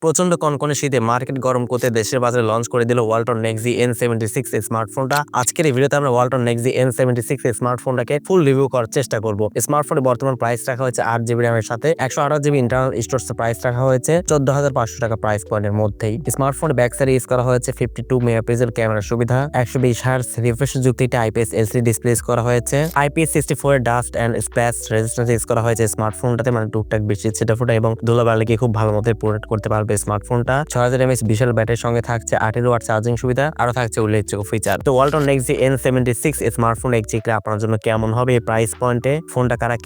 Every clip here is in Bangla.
প্রচন্ড কনকনে শীতে মার্কেট গরম করতে দেশের বাজারে লঞ্চ করে দিল ওয়ালটন নেক্সি N76 স্মার্টফোনটা। আজকের এই ভিডিওতে আমরা ওয়ালটন নেক্সি N76 স্মার্টফোনটাকে ফুল রিভিউ করার চেষ্টা করব। স্মার্টফোনের বর্তমান প্রাইস রাখা হয়েছে 8GB র্যামের সাথে 128GB ইন্টারনাল স্টোরেজ প্রাইস রাখা হয়েছে 14,500 টাকা প্রাইস পয়েন্টের মধ্যেই। স্মার্টফোনের ব্যাক সাইডে ইউজ করা হয়েছে 52 মেগাপিক্সেল ক্যামেরার সুবিধা, 120Hz রিফ্রেশ যুক্ত একটি IPS LCD ডিসপ্লে ইউজ করা হয়েছে, IP64 dust and splash resistance use করা হয়েছে স্মার্টফোনটাতে, মানে টুকটাক বৃষ্টি ছিটাফোঁটা এবং ধুলাবালিকে খুব ভালো মতো প্রোটেক্ট করতে পারবে স্মার্টফোনটা। 6000 mAh বিশাল ব্যাটারির সঙ্গে থাকছে 18 ওয়াট চার্জিং সুবিধা, আরো থাকছে উল্লেখযোগ্য ফিচার। তো ওয়ালটন নেক্সি N76 স্মার্টফোন এক্সিক্টলি আপনার জন্য কেমন হবে এই প্রাইস পয়েন্টে, ফোনটা কারা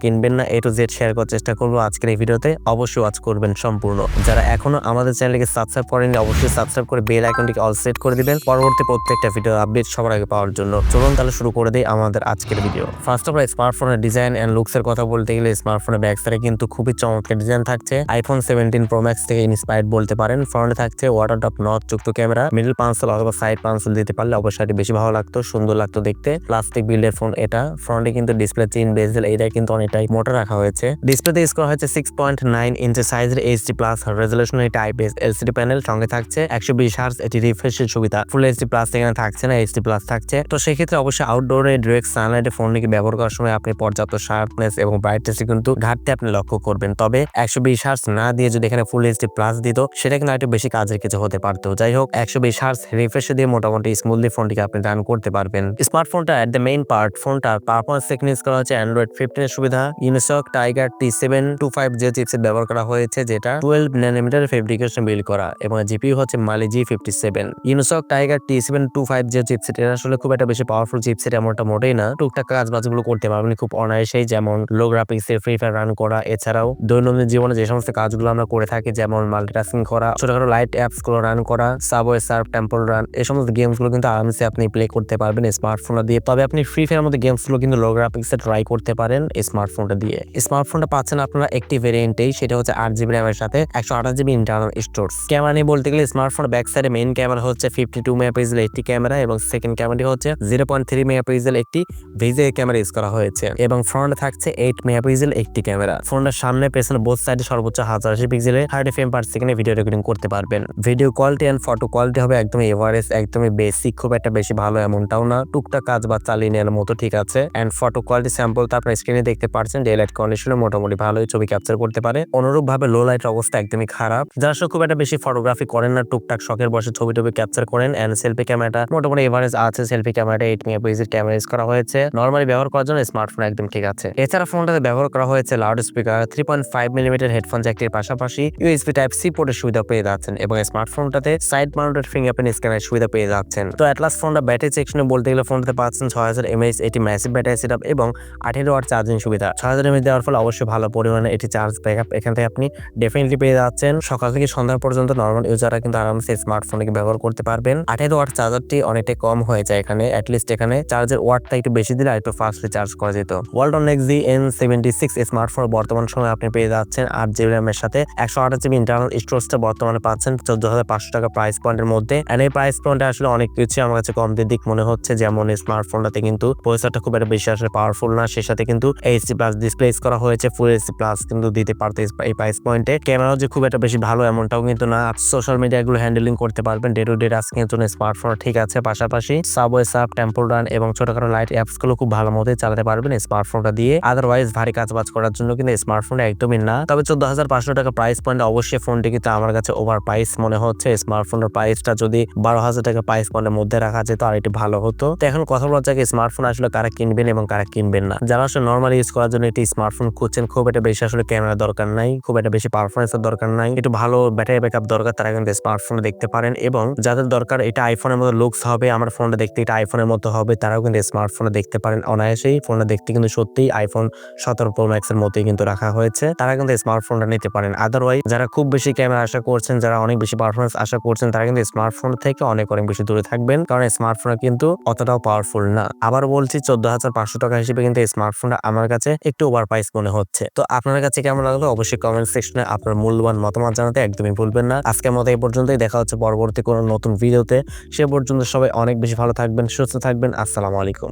কিনবেন না A to Z শেয়ার করার চেষ্টা করবো আজকের এই ভিডিওতে। অবশ্যই ওয়াচ করবেন সম্পূর্ণ। যারা এখনো আমাদের চ্যানেলকে সাবস্ক্রাইব করেননি অবশ্যই সাবস্ক্রাইব করে বেল আইকনটিকে অল সেট করে দিবেন পরবর্তী প্রত্যেকটা ভিডিও আপডেট সবার আগে পাওয়ার জন্য। চলুন তাহলে শুরু করে দেই আমাদের আজকের ভিডিও। ফার্স্ট অফ অল স্মার্টফোনের ডিজাইন এন্ড লুকস এর কথা বলতে গেলে স্মার্টফোনের ব্যাক সাইডে কিন্তু খুবই চমৎকার ডিজাইন থাকছে, iPhone 17 Pro Max থেকে ইন্সপায়ার্ড বলতে পারেন। ফ্রন্টে থাকছে ওয়াটার ড্রপ নচ যুক্ত ক্যামেরা, মিডল পাঞ্চল অথবা সাইড পাঞ্চল দিতে পারলে অবশ্যই বেশি ভালো লাগতো, সুন্দর লাগতো দেখতে। প্লাস্টিক বিল্ডের ফোন এটা। ফ্রন্টে কিন্তু ডিসপ্লে 3 বেজেল, এটা কিন্তু অনেকটাই মোটা রাখা হয়েছে। ডিসপ্লেতে ইউজ করা হয়েছে 6.9 ইঞ্চি সাইজের HD প্লাস রেজোলিউশন এটা IPS LCD প্যানেল, সঙ্গে থাকছে 120Hz এটি রিফ্রেশের সুবিধা। ফুল HD প্লাস এখানে থাকছে না, HD প্লাস থাকছে। তো সেক্ষেত্রে অবশ্যই আউটডোরে ডিরেক্ট সানলাইটে ফোনটিকে ব্যবহার করার সময় আপনি পর্যাপ্ত শার্পনেস এবং ব্রাইটনেসে কিন্তু ঘাটতি আপনি লক্ষ্য করবেন। তবে 120Hz না দিয়ে যদি এখানে ফুল HD প্লাস দিত সেটা কিন্তু একটু বেশি কাজের কিছু হতে পারতো। যাই হোক 120Hz রিফ্রেশ দিয়ে মোটামুটি স্মুথলি ফোনটিকে আপনি রান করতে পারবেন। স্মার্টফোনটা এট দ্য মেইন পার্ট, ফোনটা পারফরম্যান্স সেকশনে ইউজ করা হচ্ছে Android 15 এর সুবিধা। ইউনিসক টাইগার T725J চিপসেট ব্যবহার করা হয়েছে, যেটা 12 ন্যানোমিটার ফেব্রিকেশন বিল্ড করা, এবং জিপিইউ হচ্ছে Mali G57। Unisoc tiger T725J chipset এটা আসলে খুব একটা বেশি পাওয়ারফুল চিপসেট এমনটা মোটেই না। টুকটাক কাজবাজগুলো করতে পারবেন খুব অনায়াসেই, যেমন লো গ্রাফিক্সে ফ্রি ফায়ার রান করা, এছাড়াও দৈনন্দিন জীবনে যে সমস্ত কাজগুলো আমরা করে থাকি যেমন মাল্টিটাস্কিং করা, ছোটখাটো লাইট অ্যাপস গুলো রান করা, সাবওয়ে সার্ফ, টেম্পল রান, এই সমস্ত গেমস গুলো কিন্তু আরামসে আপনি প্লে করতে পারবেন স্মার্টফোনটা দিয়ে। তবে আপনি ফ্রি ফায়ার মধ্যে গেমস গুলো কিন্তু লো গ্রাফিক্সে ট্রাই করতে পারেন স্মার্টফোনটা দিয়ে। স্মার্টফোনটা পাচ্ছেন আপনারা একটি ভেরিয়েন্টেই, সেটা হচ্ছে 8GB র্যামের সাথে 128GB ইন্টারনাল স্টোরেজ। ক্যামেরা নিয়ে বলতে গেলে স্মার্টফোন ব্যাক সাইডে মেইন ক্যামেরা হচ্ছে 52 মেগাপিক্সেল একটি ক্যামেরা, এবং সেকেন্ড ক্যামেরাটি হচ্ছে 0.3 মেগাপিক্সেল একটি ভিজে ক্যামেরা ইউজ করা হয়েছে, এবং ফ্রন্টে থাকছে 8 মেগাপিক্সেল একটি ক্যামেরা। ফোনটার সামনে পেছনে বোথ সাইডে সর্বোচ্চ 1080 পিক্সেলে 30 ফ্রেম/সেকেন্ডে ভিডিও রেকর্ডিং করতে পারবেন। Video quality and photo quality হবে একদমই এভারেজ, একদমই বেসিক, খুব একটা বেশি ভালো এমনটাও না, টুকটাক কাজ বা চালিয়ে নেওয়ার মতো ঠিক আছে। এন্ড ফটো কোয়ালিটি স্যাম্পল তো আপনার স্ক্রিনে দেখতে পাচ্ছেন, ডে লাইট কন্ডিশনে মোটামুটি ভালোই ছবি ক্যাপচার করতে পারে। অনুরূপ ভাবে লো লাইটের অবস্থা একদমই খারাপ। যারা খুব একটা বেশি ফটোগ্রাফি করেন না, টুকটাক শখের বসে ছবি টবি ক্যাপচার করেন। এন্ড সেলফি ক্যামেরাটা মোটামুটি এভারেজ আছে, সেলফি ক্যামেরাটা 8 মেগাপিক্সেল ক্যামেরা ইউজ করা হয়েছে। নরমালি ব্যবহার করার জন্য স্মার্টফোন একদম ঠিক আছে। এছাড়া ফোনটাতে ব্যবহার করা হয়েছে লাউড স্পিকার, 3.5 মিলিমিটার হেডফোন জ্যাকের পাশাপাশি USB Type-C পোর্টের সুবিধা পেয়ে যাচ্ছেন, এবং স্মার্টফোনটাতে সাইড মাউন্টেড ফিঙ্গারপ্রিন্ট স্ক্যানারের সুবিধা পেয়ে যাচ্ছেন। তো অ্যাটলাস ফোনটা ব্যাটারি সেকশনে বলতে গেলে ফোনটাতে পাচ্ছেন 6000 mAh এটি ম্যাসিভ ব্যাটারি সেটআপ এবং 18 ওয়াট চার্জিং সুবিধা। 6000 mAh দেওয়ার ফলে অবশ্যই ভালো পরিমাণে এটি চার্জ ব্যাকআপ এখান থেকে আপনি ডেফিনেটলি পেয়ে যাচ্ছেন। সকাল থেকে সন্ধ্যা পর্যন্ত নরমাল ইউজাররা কিন্তু আরামসে স্মার্টফোনকে ব্যবহার করতে পারবেন। 18 ওয়াট চার্জারটি অনেকটাই কম হয়ে যায় এখানে, অ্যাটলিস্ট এখানে চার্জের ওয়াটটা একটু বেশি দিলে একটু ফাস্টলি চার্জ করা যেত। ওয়ালটন নেক্সি N76 স্মার্টফোন বর্তমান সময়ে আপনি পেয়ে যাচ্ছেন 8GB র্যামের সাথে 128GB ইন্টারনাল স্টোরেজটা বর্তমানে পাচ্ছেন 14,500 টাকা প্রাইস পয়েন্টের মধ্যে। এন্ড এই প্রাইস পয়েন্টে আসলে অনেক কিছু আমার কাছে কম দিক মনে হচ্ছে, যেমন স্মার্টফোনটাতে কিন্তু প্রসেসরটা খুব একটা বেশি আসলে পাওয়ারফুল না, সেই সাথে কিন্তু HD প্লাস ডিসপ্লে ইউজ করা হয়েছে, ফুল HD প্লাস কিন্তু দিতে পারতে এই প্রাইস পয়েন্টে। ক্যামেরাও যে খুব একটা বেশি ভালো এমনটাও কিন্তু না। সোশ্যাল মিডিয়া গুলো হ্যান্ডেলিং করতে পারবেন ডে টু ডে টাস্কিং জন্য স্মার্টফোন ঠিক আছে। পাশাপাশি সাবওয়ে সার্ফ, টেম্পল রান এবং ছোটখাটো লাইট অ্যাপস গুলো খুব ভালো মতো চালাতে পারবেন স্মার্টফোনটা দিয়ে। আদারওয়াইজ ভারী কাজবাজ করার জন্য কিন্তু স্মার্টফোন একদমই না। তবে 14,500 টাকা প্রাইস পয়েন্টে অবশ্যই ফোনটি কিন্তু আমার কাছে ওভার প্রাইস মনে হচ্ছে। স্মার্টফোনের প্রাইসটা যদি 12,000 টাকা প্রাইস পয়েন্টের মধ্যে রাখা যেত আর একটু ভালো হতো। তো এখন কথা বলা যাক স্মার্টফোন আসলে কারা কিনবেন এবং কারা কিনবেন না। যারা আসলে নর্মালি ইউজ করার জন্য একটি স্মার্টফোন খুঁজছেন, খুব একটা বেশি আসলে ক্যামেরা দরকার নাই, খুব একটা বেশি পারফরমেন্সের দরকার নাই, একটু ভালো ব্যাটারি ব্যাকআপ দরকার, তারা কিন্তু স্মার্টফোন দেখতে পারেন। এবং যাদের দরকার এটা আইফোনের মতো লুকস হবে, আমার ফোনটা দেখতে এটা আইফোনের মতো হবে, তারাও কিন্তু স্মার্টফোনে দেখতে পারেন অনায়াসেই। ফোনটা দেখতে কিন্তু সত্যিই iPhone 17 Pro Max এর মতোই কিন্তু রাখা হয়েছে, তারা কিন্তু স্মার্টফোনটা নিতে পারেন। আদারওয়াইজ যারা খুব বেশি ক্যামেরা আশা করছেন, যারা অনেক বেশি পারফরমেন্স আশা করছেন, তারা কিন্তু স্মার্টফোন থেকে অনেক বেশি দূরে থাকবেন, কারণ স্মার্টফোন কিন্তু অতটাও পাওয়ারফুল না। আবার বলছি 14,500 টাকা হিসেবে কিন্তু স্মার্টফোনটা আমার কাছে একটু ওভার প্রাইস মনে হচ্ছে। তো আপনার কাছে কেমন লাগলো অবশ্যই কমেন্ট সেকশনে আপনার মূল্যবান মতামত জানাতে একদমই ভুলবেন না। আজকের মতো এই পর্যন্তই, দেখা হচ্ছে পরবর্তী কোনো নতুন ভিডিওতে। সে পর্যন্ত সবাই অনেক বেশি ভালো থাকবেন, সুস্থ থাকবেন। আসসালামু আলাইকুম।